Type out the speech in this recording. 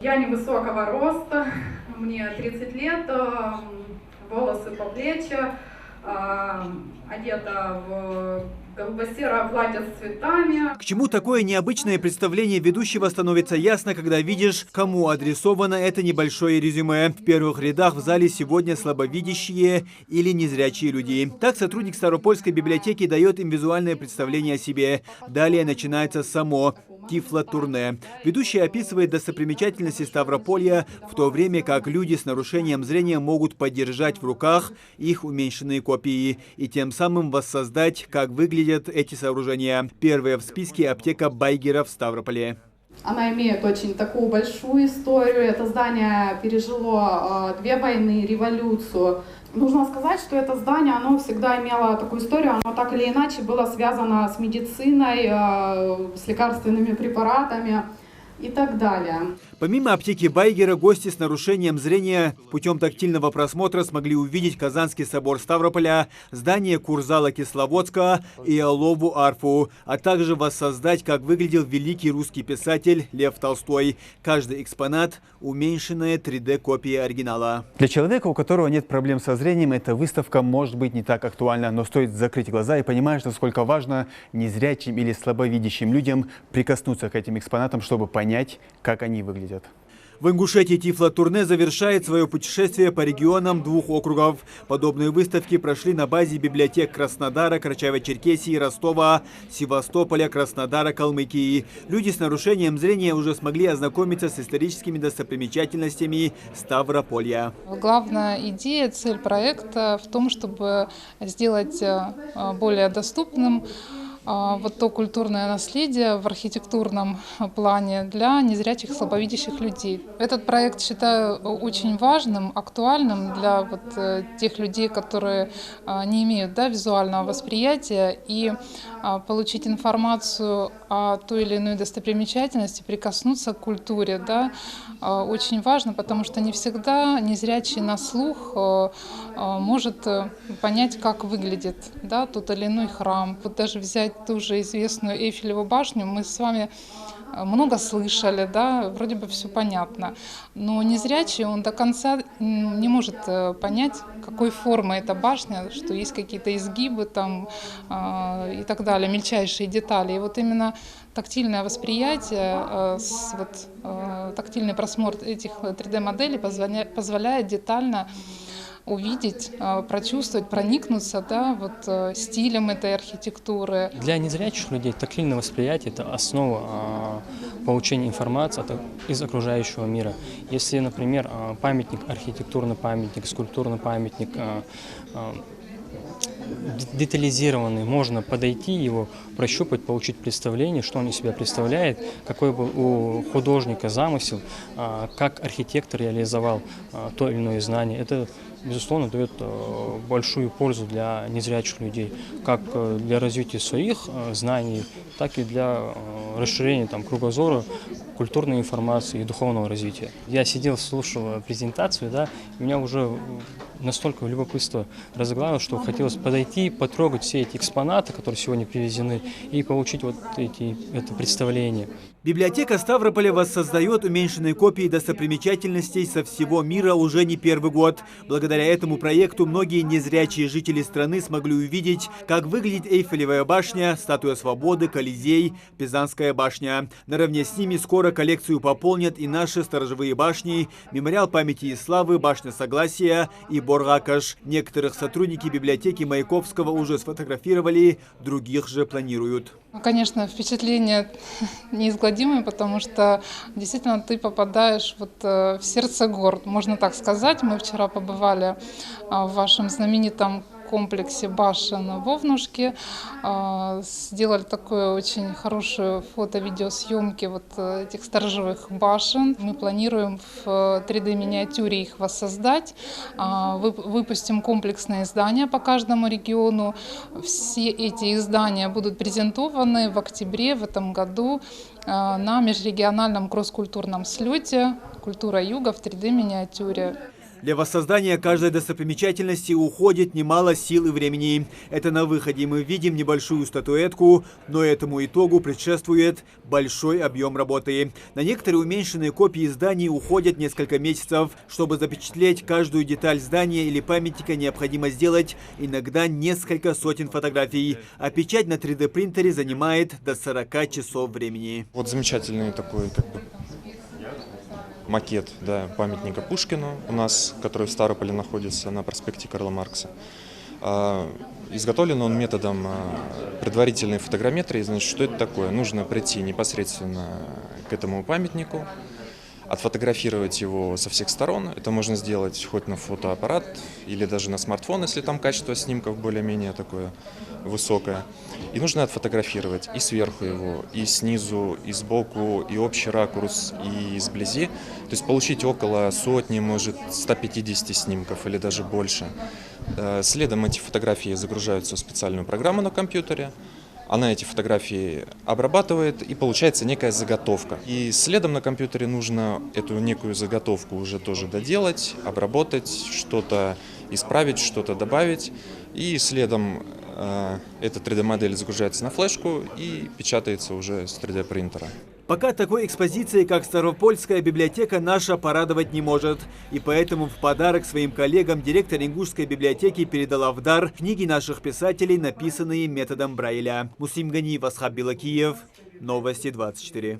Я невысокого роста, мне 30 лет, волосы по плечи, одета в голубо-серое платье с цветами. К чему такое необычное представление ведущего становится ясно, когда видишь, кому адресовано это небольшое резюме. В первых рядах в зале сегодня слабовидящие или незрячие люди. Так сотрудник Ставропольской библиотеки дает им визуальное представление о себе. Далее начинается само Тифло-турне. Ведущий описывает достопримечательности Ставрополья, в то время как люди с нарушением зрения могут подержать в руках их уменьшенные копии и тем самым воссоздать, как выглядят эти сооружения. Первая в списке аптека Байгера в Ставрополе. Она имеет очень такую большую историю. Это здание пережило 2 войны, революцию. Нужно сказать, что это здание, оно всегда имело такую историю, оно так или иначе было связано с медициной, с лекарственными препаратами и так далее. Помимо аптеки Байгера, гости с нарушением зрения путем тактильного просмотра смогли увидеть Казанский собор Ставрополя, здание Курзала Кисловодска и Алову арфу, а также воссоздать, как выглядел великий русский писатель Лев Толстой. Каждый экспонат – уменьшенная 3D-копия оригинала. Для человека, у которого нет проблем со зрением, эта выставка может быть не так актуальна, но стоит закрыть глаза и понимаешь, насколько важно незрячим или слабовидящим людям прикоснуться к этим экспонатам, чтобы понять, как они выглядят. В Ингушетии Тифло-турне завершает свое путешествие по регионам 2 округов. Подобные выставки прошли на базе библиотек Краснодара, Карачаево-Черкесии, Ростова, Севастополя, Краснодара, Калмыкии. Люди с нарушением зрения уже смогли ознакомиться с историческими достопримечательностями Ставрополья. Главная идея, цель проекта в том, чтобы сделать более доступным вот то культурное наследие в архитектурном плане для незрячих, слабовидящих людей. Этот проект считаю очень важным, актуальным для вот тех людей, которые не имеют визуального восприятия, и получить информацию о той или иной достопримечательности, прикоснуться к культуре, очень важно, потому что не всегда незрячий на слух может понять, как выглядит тот или иной храм. Вот даже взять ту же известную Эйфелеву башню, мы с вами много слышали, вроде бы все понятно, но незрячий он до конца не может понять, какой формы эта башня, что есть какие-то изгибы там и так далее, мельчайшие детали. И вот именно тактильное восприятие, тактильный просмотр этих 3D-моделей позволяет детально увидеть, прочувствовать, проникнуться стилем этой архитектуры. Для незрячих людей тактильное восприятие – это основа получения информации из окружающего мира. Если, например, памятник, архитектурный памятник, скульптурный памятник детализированный, можно подойти, его прощупать, получить представление, что он из себя представляет, какой был у художника замысел, как архитектор реализовал то или иное знание. Это, безусловно, дает большую пользу для незрячих людей, как для развития своих знаний, так и для расширения кругозора, культурной информации и духовного развития. Я сидел, слушал презентацию, и у меня уже настолько любопытство разыгралось, что хотелось подойти, потрогать все эти экспонаты, которые сегодня привезены, и получить это представление. Библиотека Ставрополя воссоздает уменьшенные копии достопримечательностей со всего мира уже не первый год. Благодаря этому проекту многие незрячие жители страны смогли увидеть, как выглядит Эйфелевая башня, Статуя Свободы, Колизей, Пизанская башня. Наравне с ними скоро коллекцию пополнят и наши сторожевые башни, Мемориал памяти и славы, Башня Согласия и Бор-Акаш. Некоторых сотрудники библиотеки Маяковского уже сфотографировали, других же планируют. Конечно, впечатление неизгладимое, потому что действительно ты попадаешь в сердце гор, можно так сказать. Мы вчера побывали в вашем знаменитом комплексе башен Вовнушки, сделали такую очень хорошую фото-видеосъемки этих сторожевых башен. Мы планируем в 3D-миниатюре их воссоздать, выпустим комплексные издания по каждому региону. Все эти издания будут презентованы в октябре в этом году на межрегиональном кросс-культурном слете «Культура Юга» в 3D-миниатюре. Для воссоздания каждой достопримечательности уходит немало сил и времени. Это на выходе мы видим небольшую статуэтку, но этому итогу предшествует большой объем работы. На некоторые уменьшенные копии зданий уходят несколько месяцев. Чтобы запечатлеть каждую деталь здания или памятника, необходимо сделать иногда несколько сотен фотографий. А печать на 3D-принтере занимает до 40 часов времени. Вот замечательный такой макет, да, памятника Пушкину у нас, который в Ставрополе находится на проспекте Карла Маркса. Изготовлен он методом предварительной фотограмметрии. Значит, что это такое? Нужно прийти непосредственно к этому памятнику, отфотографировать его со всех сторон. Это можно сделать хоть на фотоаппарат или даже на смартфон, если там качество снимков более-менее такое высокое. И нужно отфотографировать и сверху его, и снизу, и сбоку, и общий ракурс, и изблизи. То есть получить около сотни, может, 150 снимков или даже больше. Следом эти фотографии загружаются в специальную программу на компьютере. Она эти фотографии обрабатывает, и получается некая заготовка. И следом на компьютере нужно эту некую заготовку уже тоже доделать, обработать, что-то исправить, что-то добавить. И следом эта 3D-модель загружается на флешку и печатается уже с 3D-принтера. Пока такой экспозиции, как Ставропольская библиотека, наша порадовать не может. И поэтому в подарок своим коллегам директор Ингушской библиотеки передала в дар книги наших писателей, написанные методом Брайля. Муслим Ганиев, Асхаб Билакиев. Новости 24.